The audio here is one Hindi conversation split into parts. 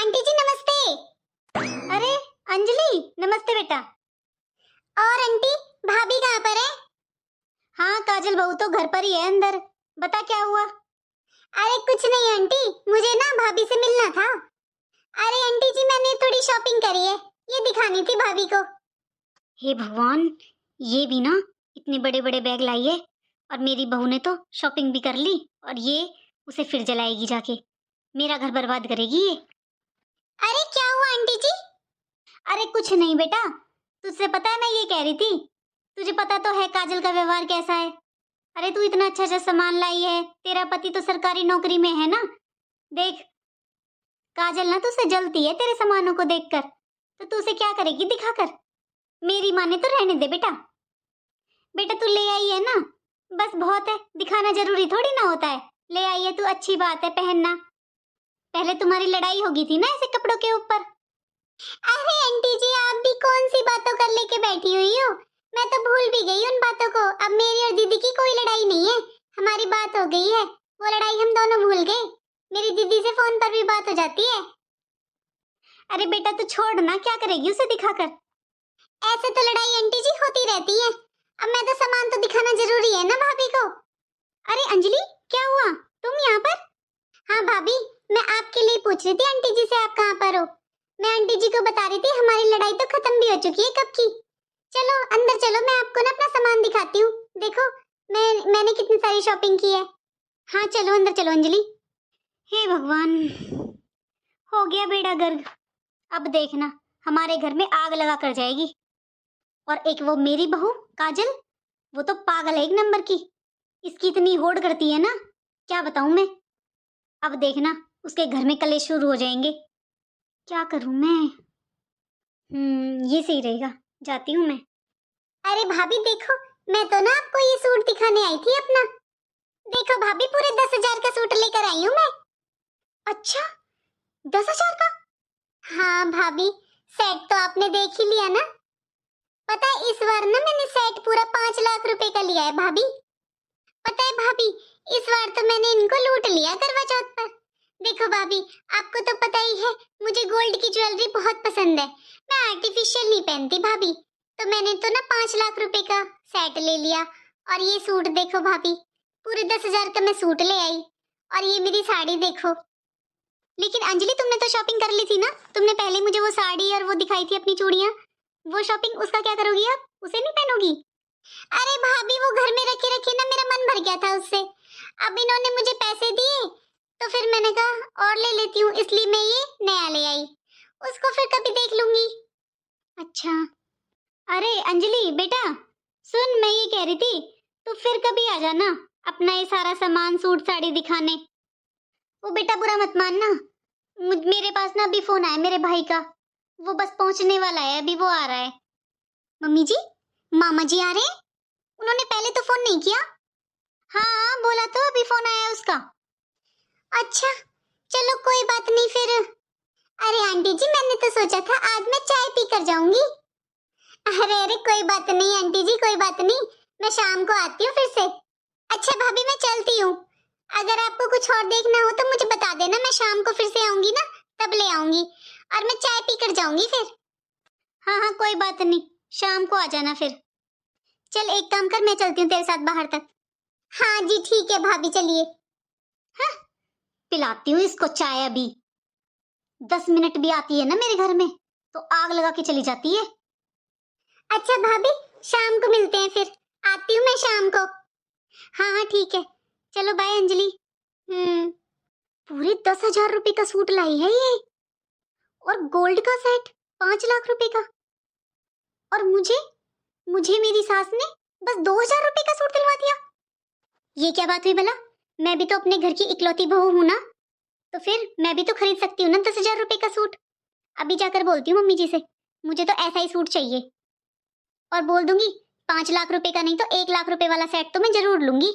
आंटी जी नमस्ते। अरे अंजलि, नमस्ते बेटा। और आंटी, भाभी कहाँ पर है? हाँ काजल बहू तो घर पर ही है अंदर। बता क्या हुआ? अरे कुछ नहीं आंटी, मुझे ना भाभी से मिलना था। अरे आंटी जी, मैंने थोड़ी शॉपिंग करी है, ये दिखानी थी भाभी को। हे भगवान, ये भी ना इतने बड़े बड़े बैग लाई है। और मेरी बहू ने तो शॉपिंग भी कर ली और ये उसे फिर जलाएगी जाके। मेरा घर बर्बाद करेगी ये। अरे क्या हुआ आंटी जी? अरे कुछ नहीं बेटा, तुझसे पता है मैं ये कह रही थी, तुझे पता तो है काजल का व्यवहार कैसा है। अरे तू इतना अच्छा अच्छा सामान लाई है, तेरा पति तो सरकारी नौकरी में है ना। देख काजल ना तुझसे जलती है तेरे सामानों को देखकर, तो तू उसे क्या करेगी दिखाकर। मेरी माने तो रहने दे बेटा। बेटा तू ले आई है ना, बस बहुत है, दिखाना जरूरी थोड़ी ना होता है। ले आई है तू, अच्छी बात है पहनना। पहले तुम्हारी लड़ाई होगी थी ना ऐसे कपड़ों के ऊपर। अरे आंटी जी, आप भी कौन सी बातों कर लेके बैठी हुई हो? मैं तो भूल भी गई उन बातों को। अब मेरी और दीदी की कोई लड़ाई नहीं है, हमारी बात हो गई है। वो लड़ाई हम दोनों भूल गए। मेरी दीदी से फोन पर भी बात हो जाती है। अरे बेटा तू छोड़ ना, क्या करेगी उसे दिखाकर। ऐसे तो लड़ाई आंटी जी होती रहती है। अब मैं तो सामान तो दिखाना जरूरी है ना भाभी को। अरे अंजलि, क्या हुआ, तुम यहाँ पर? हाँ भाभी, मैं आपके लिए पूछ रही थी आंटी जी से आप कहाँ पर हो। मैं आंटी जी को बता रही थी हमारी लड़ाई तो खत्म भी हो चुकी है कब की। चलो अंदर चलो, मैं आपको ना अपना सामान दिखाती हूँ। देखो मैंने कितनी सारी शॉपिंग की है। हाँ चलो अंदर चलो अंजलि। हे भगवान, हो गया बेड़ा गर्क। अब देखना हमारे घर में आग लगा कर जाएगी। और एक वो मेरी बहू काजल, वो तो पागल है एक नंबर की। इसकी इतनी होड़ करती है ना, क्या बताऊं मैं। अब देखना उसके घर में कलेश शुरू हो जाएंगे। क्या करूं मैं? ये सही रहेगा, जाती हूँ मैं। अरे भाभी देखो, मैं तो ना आपको ये सूट दिखाने आई थी अपना। देखो भाभी, पूरे 10,000 का सूट लेकर आई हूँ मैं। अच्छा, 10,000 का? हाँ भाभी, सेट तो आपने देख ही लिया ना। पता है इस बार ना मैंने सेट पूरा 5 लाख रुपए का लिया है भाभी। पता है भाभी, इस बार तो मैंने इनको लूट लिया करवा चौथ पर। देखो भाभी, आपको तो पता ही है मुझे गोल्ड की ज्वेलरी बहुत पसंद है। मैं आर्टिफिशियल नहीं पहनती भाभी, तो मैंने तो ना 5 लाख रुपए का सेट ले लिया। और ये सूट देखो भाभी, पूरे 10,000 का मैं सूट ले आई। और ये मेरी साड़ी देखो। लेकिन अंजलि तुमने तो शॉपिंग कर ली थी ना, तुमने पहले मुझे वो साड़ी और वो दिखाई थी अपनी चूड़ियां। वो शॉपिंग उसका क्या करोगी अब, उसे नहीं पहनोगी? अरे भाभी, वो घर में रखे रखे ना मेरा मन भर गया था उससे। अब इन्होंने मुझे पैसे दिए तो फिर मैंने कहा और ले लेती हूँ, इसलिए मैं ये नया ले आई। उसको फिर कभी देख लूंगी। अच्छा। अरे अंजलि बेटा सुन, मैं ये कह रही थी, तो फिर कभी आ जाना अपना ये सारा सामान सूट साड़ी दिखाने। वो बेटा बुरा मत मानना, मेरे पास ना अभी फोन आया मेरे भाई का, वो बस पहुंचने वाला है, अभी वो आ रहा है। मम्मी जी, मामा जी आ रहे हैं? उन्होंने पहले तो फोन नहीं किया। हाँ बोला तो अभी फोन आया उसका। अच्छा चलो कोई बात नहीं फिर। अरे आंटी जी, मैंने तो सोचा था आज मैं चाय पी कर जाऊंगी। अरे अरे कोई बात नहीं आंटी जी, कोई बात नहीं, मैं शाम को आती हूँ फिर से। अच्छा भाभी, मैं चलती हूँ। अगर आपको कुछ और देखना हो तो मुझे बता देना, मैं शाम को फिर से आऊंगी ना, तब ले आऊंगी। और मैं चाय पी कर जाऊंगी फिर। हाँ हाँ कोई बात नहीं, शाम को आ जाना फिर। चल एक काम कर, मैं चलती हूँ तेरे साथ बाहर तक। हाँ जी ठीक है भाभी, चलिए। हाँ, पिलाती हूँ इसको चाय अभी। 10 मिनट भी आती है ना मेरे घर में तो आग लगा के चली जाती है। अच्छा भाभी, शाम को मिलते हैं फिर। आती हूँ मैं शाम को। हाँ हाँ ठीक है, चलो बाय अंजलि। पूरे 10,000 रुपए का सूट लाई है ये, और गोल्ड का सेट 5 लाख रुपए का। और मुझे मुझे मेरी सास ने बस 2,000 रुपए का सूट दिलवा दिया। ये क्या बात हुई भला? मैं भी तो अपने घर की इकलौती बहू हूं ना, तो फिर मैं भी तो खरीद सकती हूँ ना 10,000 रुपए का सूट। अभी जाकर बोलती हूँ मम्मी जी से, मुझे तो ऐसा ही सूट चाहिए। और बोल दूंगी 5 लाख रुपए का नहीं तो 1 लाख रुपए वाला सेट तो मैं जरूर लूंगी,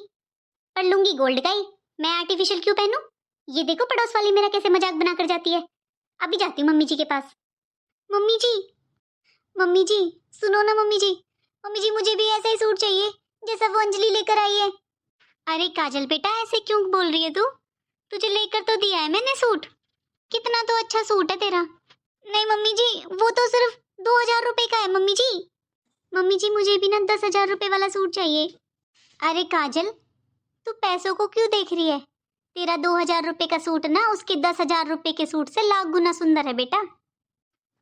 पर लूंगी गोल्ड का ही। मैं आर्टिफिशियल क्यों पहनूं? ये देखो पड़ोस वाली मेरा कैसे मजाक बना कर जाती है। अभी जाती हूँ मम्मी जी के पास। मम्मी जी, मम्मी जी सुनो ना मम्मी जी। मम्मी जी मुझे भी ऐसा ही सूट चाहिए जैसा वो अंजलि लेकर आई है। अरे काजल बेटा ऐसे क्यों बोल रही है तू? तुझे लेकर तो दिया है मैंने सूट। कितना तो अच्छा सूट है तेरा। नहीं मम्मी जी, वो तो सिर्फ 2,000 रुपए का है मम्मी जी। मम्मी जी मुझे भी ना 10,000 रुपए वाला सूट चाहिए। अरे काजल, तू पैसों को क्यों देख रही है? तेरा 2,000 रुपए का सूट ना उसके 10,000 रुपए के सूट से लाख गुना सुंदर है बेटा।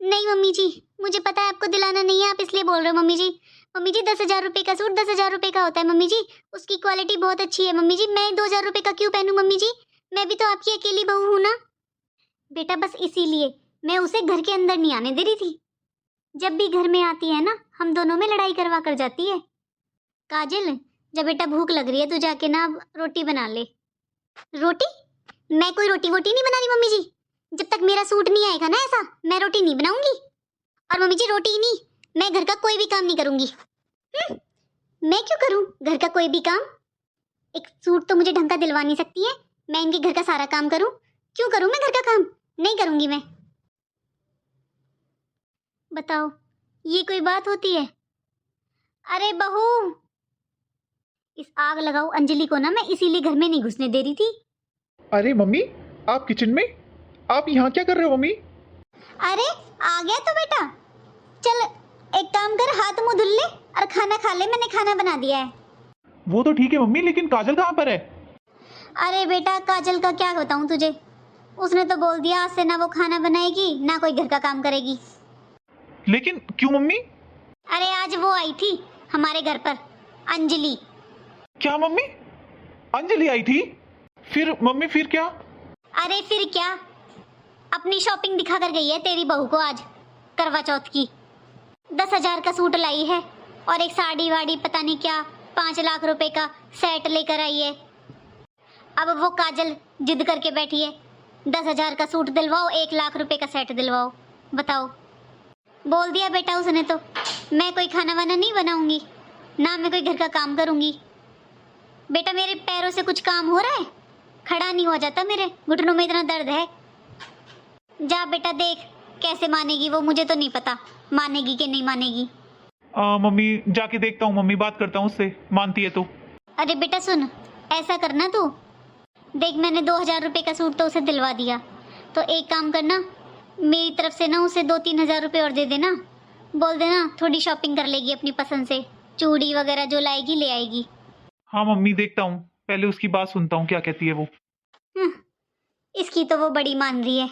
नहीं मम्मी जी, मुझे पता है आपको दिलाना नहीं है, आप इसलिए बोल रहे हो मम्मी जी। मम्मी जी 10,000 रुपए का सूट 10,000 रुपए का होता है मम्मी जी, उसकी क्वालिटी बहुत अच्छी है मम्मी जी। मैं 2,000 रुपए का क्यों पहनूं मम्मी जी? मैं भी तो आपकी अकेली बहू हूं ना। बेटा बस इसीलिए मैं उसे घर के अंदर नहीं आने दे रही थी। जब भी घर में आती है ना, हम दोनों में लड़ाई करवा कर जाती है। काजल, जब बेटा भूख लग रही है तो जाके ना अब रोटी बना ले। रोटी? मैं कोई रोटी वोटी नहीं बना रही मम्मी जी। जब तक मेरा सूट नहीं आएगा ना ऐसा, मैं रोटी नहीं बनाऊंगी। और मम्मी जी रोटी ही नहीं, मैं घर का कोई भी काम नहीं करूंगी। मैं क्यों करूं घर का कोई भी काम? एक सूट तो मुझे ढंग का दिलवा नहीं सकती है, मैं इनके घर का सारा काम करूं? क्यों करूं मैं घर का काम? नहीं करूंगी मैं। बताओ, ये कोई बात होती है? अरे बहू, इस आग लगाओ अंजलि को ना मैं इसीलिए घर में नहीं घुसने दे रही थी। अरे मम्मी, आप किचन में? आप यहाँ क्या कर रहे हो मम्मी? अरे आ गया तो बेटा, चल एक काम कर, हाथ मुंह धुल ले और खाना खा ले, मैंने खाना बना दिया है। वो तो ठीक है मम्मी, लेकिन काजल कहाँ पर है? अरे बेटा काजल का क्या बताऊं तुझे, उसने तो बोल दिया आज से ना वो खाना बनाएगी ना कोई घर का काम करेगी। लेकिन क्यों मम्मी? अरे आज वो आई थी हमारे घर पर, अंजलि। क्या मम्मी? अंजलि आई थी? फिर मम्मी फिर क्या? अरे फिर क्या, अपनी शॉपिंग दिखा कर गई है तेरी बहू को आज करवा चौथ की। 10,000 का सूट लाई है और एक साड़ी वाड़ी पता नहीं क्या 5 लाख रुपए का सेट लेकर आई है। अब वो काजल जिद करके बैठी है 10,000 का सूट दिलवाओ, 1 लाख रुपए का सेट दिलवाओ। बताओ, बोल दिया बेटा उसने तो, मैं कोई खाना वाना नहीं बनाऊंगी ना मैं कोई घर का काम करूंगी। बेटा मेरे पैरों से कुछ काम हो रहा है, खड़ा नहीं हो जाता, मेरे घुटनों में इतना दर्द है। जा बेटा देख कैसे मानेगी वो, मुझे तो नहीं पता मानेगी कि नहीं मानेगी। मम्मी जाके देखता हूँ, मम्मी बात करता हूँ उससे, मानती है तो। अरे बेटा सुन, ऐसा करना तू, देख मैंने 2,000 रुपए का सूट तो उसे दिलवा दिया, तो एक काम करना मेरी तरफ से ना उसे 2-3 हजार रुपये और दे देना। बोल देना थोड़ी शॉपिंग कर लेगी अपनी पसंद से, चूड़ी वगैरह जो लाएगी ले आएगी। हाँ मम्मी देखता हूँ, पहले उसकी बात सुनता हूँ क्या कहती है वो। इसकी तो वो बड़ी मान रही है।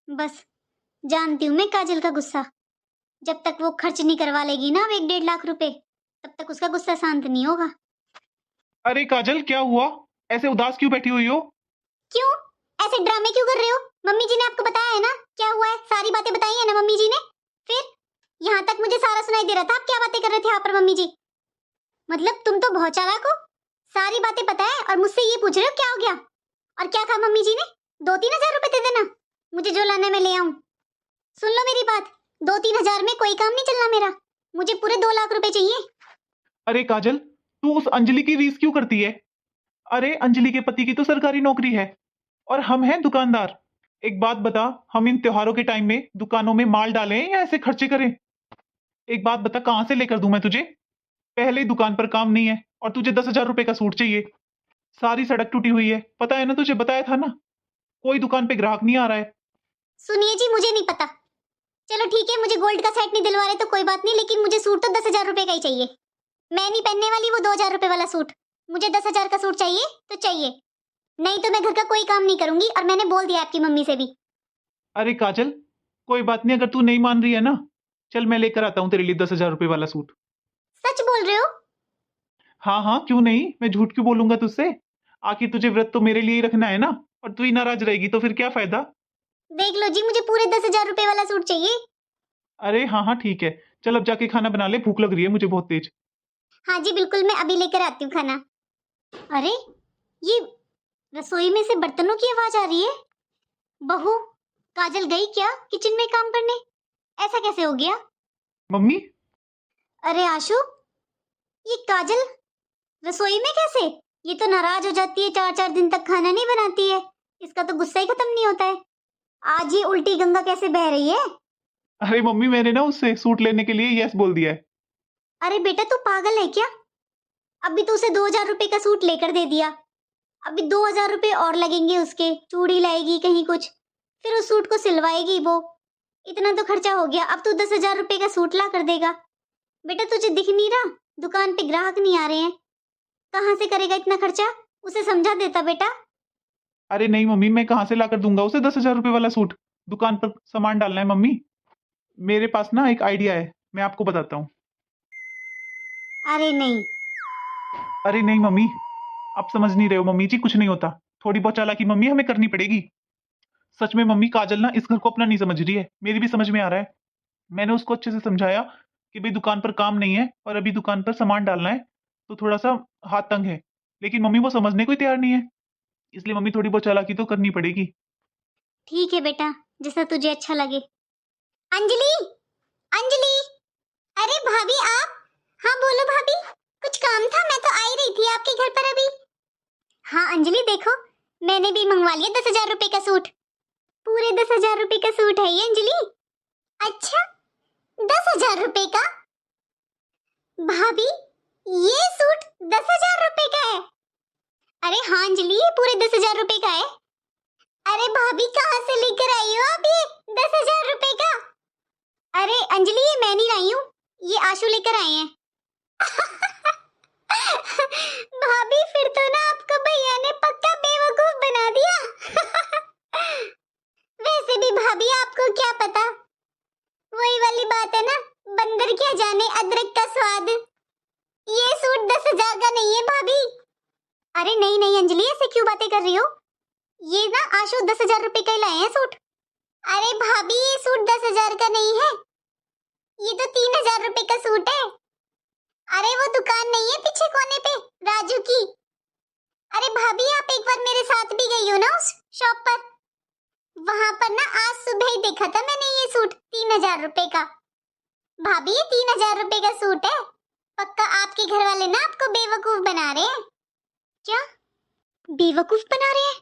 बस जानती हूँ मैं काजल का गुस्सा, जब तक वो खर्च नहीं करवा लेगी ना 1-1.5 लाख रुपए, तब तक उसका गुस्सा शांत नहीं होगा। अरे काजल क्या हुआ? ऐसे उदास क्यों बैठी हुई हो? क्यों ऐसे ड्रामे क्यों कर रहे हो? मम्मी जी ने आपको बताया है ना क्या हुआ है, सारी बातें बताई है ना मम्मी जी ने। फिर यहाँ तक मुझे सारा सुनाई दे रहा था, आप क्या बातें कर रहे थे यहाँ पर मम्मी जी? मतलब तुम तो बहुत चालाक हो, सारी बातें पता है और मुझसे ये पूछ रहे हो क्या हो गया। और क्या कहा मम्मी जी ने? 2-3 हजार रुपए दे देना, मुझे जो लाना मैं ले आऊं। सुन लो मेरी बात, 2-3 हजार में कोई काम नहीं चलना मेरा, मुझे पूरे 2 लाख रुपए चाहिए। अरे काजल, तू उस अंजलि की रीस क्यों करती है? अरे अंजलि के पति की तो सरकारी नौकरी है और हम हैं दुकानदार। एक बात बता, हम इन त्योहारों के टाइम में दुकानों में माल डालें या ऐसे खर्चे करें? एक बात बता, कहां से लेकर दूं मैं तुझे? पहले ही दुकान पर काम नहीं है और तुझे 10,000 रुपए का सूट चाहिए। सारी सड़क टूटी हुई है, पता है ना तुझे, बताया था ना, कोई दुकान पे ग्राहक नहीं आ रहा है। सुनिए जी मुझे नहीं पता, चलो ठीक है मुझे गोल्ड का सेट नहीं दिलवा रहे तो कोई बात नहीं, लेकिन मुझे सूट तो 10,000 रुपए का ही चाहिए। मैं नहीं पहनने वाली वो 2,000 रुपए वाला सूट, मुझे 10,000 का सूट चाहिए तो चाहिए, नहीं तो मैं घर का कोई काम नहीं करूंगी और मैंने बोल दिया आपकी मम्मी से भी। अरे काजल कोई बात नहीं, अगर तू नहीं मान रही है ना, चल मैं लेकर आता हूँ तेरे लिए 10,000 रुपए वाला सूट। सच बोल रहे हो? हाँ हाँ क्यों नहीं, मैं झूठ क्यों बोलूंगा तुझसे? आखिर तुझे व्रत तो मेरे लिए ही रखना है ना, और तू ही नाराज रहेगी तो फिर क्या फायदा। देख लो जी मुझे पूरे 10,000 रुपए वाला सूट चाहिए। अरे हाँ हाँ ठीक है, चल अब जाके खाना बना ले, भूख लग रही है मुझे बहुत तेज। हाँ जी बिल्कुल, मैं अभी लेकर आती हूँ खाना। अरे ये रसोई में से बर्तनों की आवाज आ रही है। बहू काजल गई क्या किचन में काम करने? ऐसा कैसे हो गया? मम्मी अरे आशु, ये काजल रसोई में कैसे? ये तो नाराज हो जाती है, 4-4 दिन तक खाना नहीं बनाती है, इसका तो गुस्सा ही खत्म नहीं होता है। आज ये उल्टी गंगा कैसे बह रही है? अरे मम्मी मैंने ना उससे सूट लेने के लिए यस बोल दिया है। अरे बेटा तू पागल है क्या? अभी तो उसे 2,000 रुपए का सूट लेकर दे दिया, अभी 2,000 रुपए और लगेंगे उसके, चूड़ी लाएगी कहीं कुछ, फिर उस सूट को सिलवाएगी वो। इतना तो खर्चा हो गया, अब तू 10,000 रुपए का सूट ला कर देगा। बेटा तुझे दिख नहीं रहा, दुकान पे ग्राहक नहीं आ रहे हैं, कहाँ से करेगा इतना खर्चा? उसे समझा देता बेटा। अरे नहीं मम्मी, मैं कहाँ से लाकर दूंगा उसे 10,000 रुपए वाला सूट? दुकान पर सामान डालना है मम्मी। मेरे पास ना एक आइडिया है, मैं आपको बताता हूँ। अरे नहीं, अरे नहीं मम्मी, आप समझ नहीं रहे हो मम्मी जी, कुछ नहीं होता। थोड़ी बहुत चालाकी मम्मी हमें करनी पड़ेगी। सच में मम्मी, काजल ना इस घर को अपना नहीं समझ रही है, मेरी भी समझ में आ रहा है। मैंने उसको अच्छे से समझाया कि भाई दुकान पर काम नहीं है और अभी दुकान पर सामान डालना है, तो थोड़ा सा हाथ तंग है। लेकिन मम्मी वो समझने को ही तैयार नहीं है, इसलिए मम्मी थोड़ी बहुत चालाकी तो करनी पड़ेगी। ठीक है बेटा, जैसा तुझे अच्छा लगे। अंजलि, अंजलि, अरे भाभी आप? हाँ बोलो भाभी, कुछ काम था, मैं तो आई रही थी आपके घर पर अभी। हाँ अंजलि देखो, मैंने भी मंगवा लिया 10,000 रुपए का सूट। पूरे 10,000 रुपए का सूट है ये अंजलि। अच्छा, 10,000 रुपए का? भाभी ये सूट 10,000 रुपए का है? अरे हाँ अंजलि, ये पूरे 10,000 रुपए का है। अरे भाभी कहाँ से लेकर आई हो आप ये 10,000 रुपए का? अरे अंजलि, ये मैं नहीं लाई हूँ, ये आशु लेकर आए हैं। भाभी फिर तो ना आपको भैया ने पक्का बेवकूफ बना दिया। वैसे भी भाभी आपको क्या पता, वही वाली बात है ना, बंदर क्या जाने अदरक का स्वाद। ये सूट 10,000 का नहीं है भाभी। अरे नहीं नहीं अंजलि, ऐसे क्यों बातें कर रही हो? ये ना आशु 10,000 रुपए का ही लाए हैं सूट। अरे भाभी ये सूट 10,000 का नहीं है, ये तो 3,000 रुपए का सूट है। अरे वो दुकान नहीं है पीछे कोने पे राजू की? अरे भाभी आप एक बार मेरे साथ भी गई हो ना उस शॉप पर, वहां पर ना आज सुबह ही देखा था मैंने ये सूट 3,000 रुपए का। भाभी ये 3,000 रुपए का सूट है, पक्का आपके घर वाले ना आपको बेवकूफ बना रहे हैं। क्या बेवकूफ बना रहे हैं?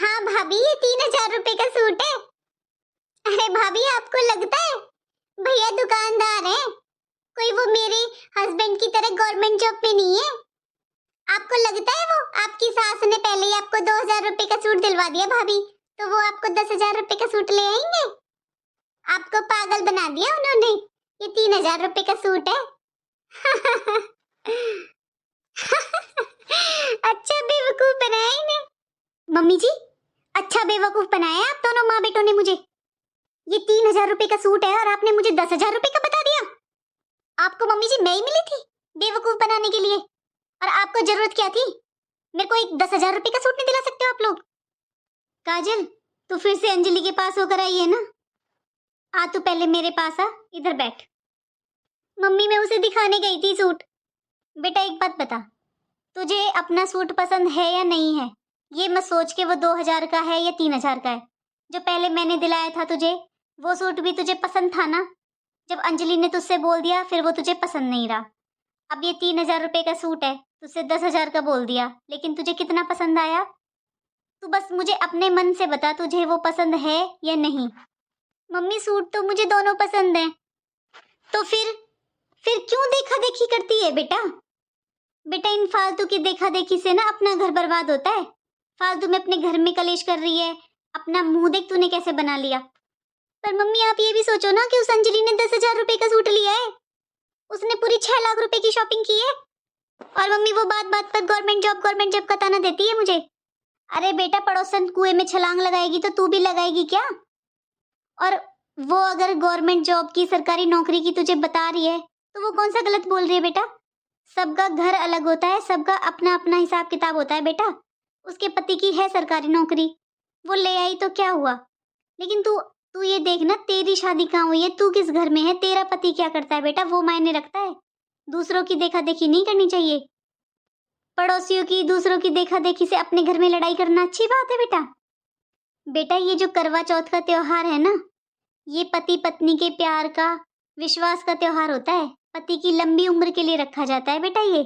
हाँ भाभी ये 3,000 रुपए का सूट है। अरे भाभी आपको लगता है भैया दुकानदार हैं, कोई वो मेरे हस्बैंड की तरह गवर्नमेंट जॉब पे नहीं है? आपको लगता है वो आपकी सास ने पहले ही आपको 2,000 रुपए का सूट दिलवा दिया भाभी, तो वो आपको 10,000 रुपए का सूट ले आएंगे? आपको पागल बना दिया उन्होंने, ये 3,000 रुपए का सूट है। अच्छा बेवकूफ बनाया इन्हें। मम्मी जी, अच्छा बेवकूफ बनाया आप दोनों माँ बेटों ने मुझे। ये 3,000 रुपए का सूट है और आपने मुझे 10,000 रुपए का बता दिया। आपको मम्मी जी मैं ही मिली थी बेवकूफ बनाने के लिए, और आपको जरूरत क्या थी? मेरे को एक 10,000 रुपए का सूट नहीं दिला सकते हो आप लोग? काजल, तू फिर से अंजलि के पास होकर आई है ना? आ तू पहले मेरे पास आ, इधर बैठ। मम्मी मैं उसे दिखाने गई थी सूट। बेटा एक बात बता, तुझे अपना सूट पसंद है या नहीं है? ये मत सोच के वो 2,000 का है या 3,000 का है। जो पहले मैंने दिलाया था तुझे, वो सूट भी तुझे पसंद था ना? जब अंजलि ने तुझसे बोल दिया फिर वो तुझे पसंद नहीं रहा। अब ये 3,000 रुपए का सूट है, तुझसे 10,000 का बोल दिया, लेकिन तुझे कितना पसंद आया? तू बस मुझे अपने मन से बता, तुझे वो पसंद है या नहीं? मम्मी सूट तो मुझे दोनों पसंद है। तो फिर क्यों देखा देखी करती है बेटा? बेटा इन फालतू की देखा देखी से ना अपना घर बर्बाद होता है। फालतू में अपने घर में कलेश कर रही है, अपना मुंह देख तूने कैसे बना लिया। पर मम्मी आप ये भी सोचो ना कि उस अंजलि ने 10,000 रुपए का सूट लिया है, उसने पूरी 6 लाख रुपए की शॉपिंग की है, और मम्मी वो बात बात पर गवर्नमेंट जॉब का ताना देती है मुझे। अरे बेटा पड़ोसन कुएं में छलांग लगाएगी तो तू भी लगाएगी क्या? और वो अगर गवर्नमेंट जॉब की सरकारी नौकरी की तुझे बता रही है तो वो कौन सा गलत बोल रही है बेटा? सबका घर अलग होता है, सबका अपना अपना हिसाब किताब होता है बेटा। उसके पति की है सरकारी नौकरी, वो ले आई तो क्या हुआ? लेकिन तू ये देखना, तेरी शादी कहाँ हुई है, तू किस घर में है, तेरा पति क्या करता है बेटा, वो मायने रखता है। दूसरों की देखा देखी नहीं करनी चाहिए। पड़ोसियों की, दूसरों की देखा देखी से अपने घर में लड़ाई करना अच्छी बात है बेटा? बेटा ये जो करवा चौथ का त्योहार है ना, ये पति पत्नी के प्यार का, विश्वास का त्योहार होता है। पति की लंबी उम्र के लिए रखा जाता है बेटा ये।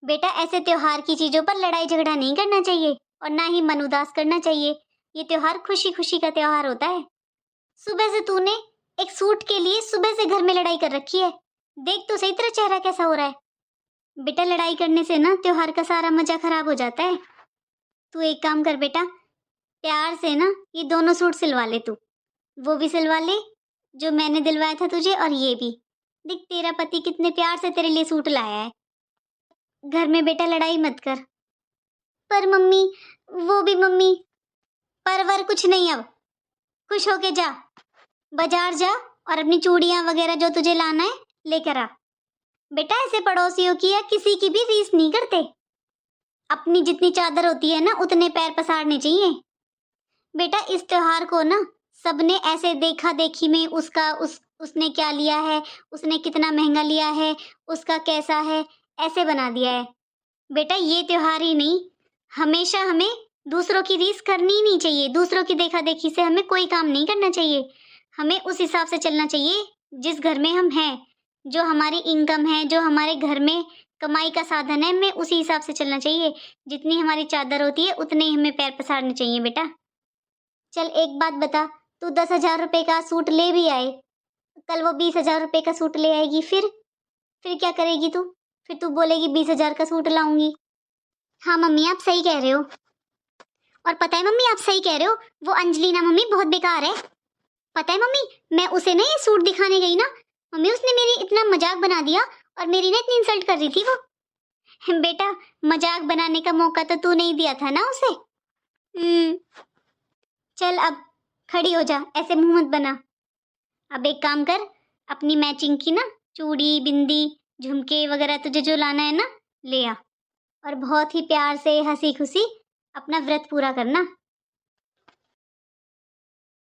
बेटा ऐसे त्योहार की चीजों पर लड़ाई झगड़ा नहीं करना चाहिए और ना ही मन उदास करना चाहिए। ये त्योहार खुशी खुशी का त्योहार होता है। सुबह से तूने एक सूट के लिए सुबह से घर में लड़ाई कर रखी है। देख तो सही तेरा चेहरा कैसा हो रहा है। बेटा लड़ाई करने से ना त्योहार का सारा मजा खराब हो जाता है। तू एक काम कर बेटा, प्यार से ना ये दोनों सूट सिलवा ले तू, वो भी सिलवा ले जो मैंने दिलवाया था तुझे, और ये भी। देख तेरा पति कितने प्यार से तेरे लिए सूट लाया है। घर में बेटा लड़ाई मत कर। पर मम्मी, वो भी मम्मी, परवर कुछ नहीं, अब खुश होके जा, बाजार जा और अपनी चूड़ियां वगैरह जो तुझे लाना है लेकर आ। बेटा ऐसे पड़ोसियों की या किसी की भी रीस नहीं करते। अपनी जितनी चादर होती है ना उतने पैर पसारने चाहिए। बेटा इस त्योहार को ना सबने ऐसे देखा देखी में उसने क्या लिया है, उसने कितना महंगा लिया है, उसका कैसा है, ऐसे बना दिया है। बेटा ये त्योहार ही नहीं, हमेशा हमें दूसरों की रीस करनी ही नहीं चाहिए। दूसरों की देखा देखी से हमें कोई काम नहीं करना चाहिए। हमें उस हिसाब से चलना चाहिए जिस घर में हम हैं, जो हमारी इनकम है, जो हमारे घर में कमाई का साधन है, हमें उसी हिसाब से चलना चाहिए। जितनी हमारी चादर होती है उतने ही हमें पैर पसारने चाहिए। बेटा चल एक बात बता, तू 10,000 रुपये का सूट ले भी आए, कल वो 20,000 रुपये का सूट ले आएगी, फिर क्या करेगी तू? फिर तू बोलेगी 20,000 का सूट लाऊंगी। हाँ मम्मी आप सही कह रहे हो। और पता है मम्मी आप सही कह रहे हो, वो अंजलि ना मम्मी बहुत बेकार है। पता है मम्मी, मैं उसे ना ये सूट दिखाने गई ना मम्मी, उसने मेरी इतना मजाक बना दिया और मेरी ना इतनी इंसल्ट कर रही थी वो। बेटा मजाक बनाने का मौका तो तू नहीं दिया था ना उसे। चल अब खड़ी हो जा, ऐसे मुंह मत बना। अब एक काम कर, अपनी मैचिंग की ना चूड़ी, बिंदी, झुमके वगैरह तुझे जो लाना है ना ले आ, और बहुत ही प्यार से हंसी खुशी अपना व्रत पूरा करना।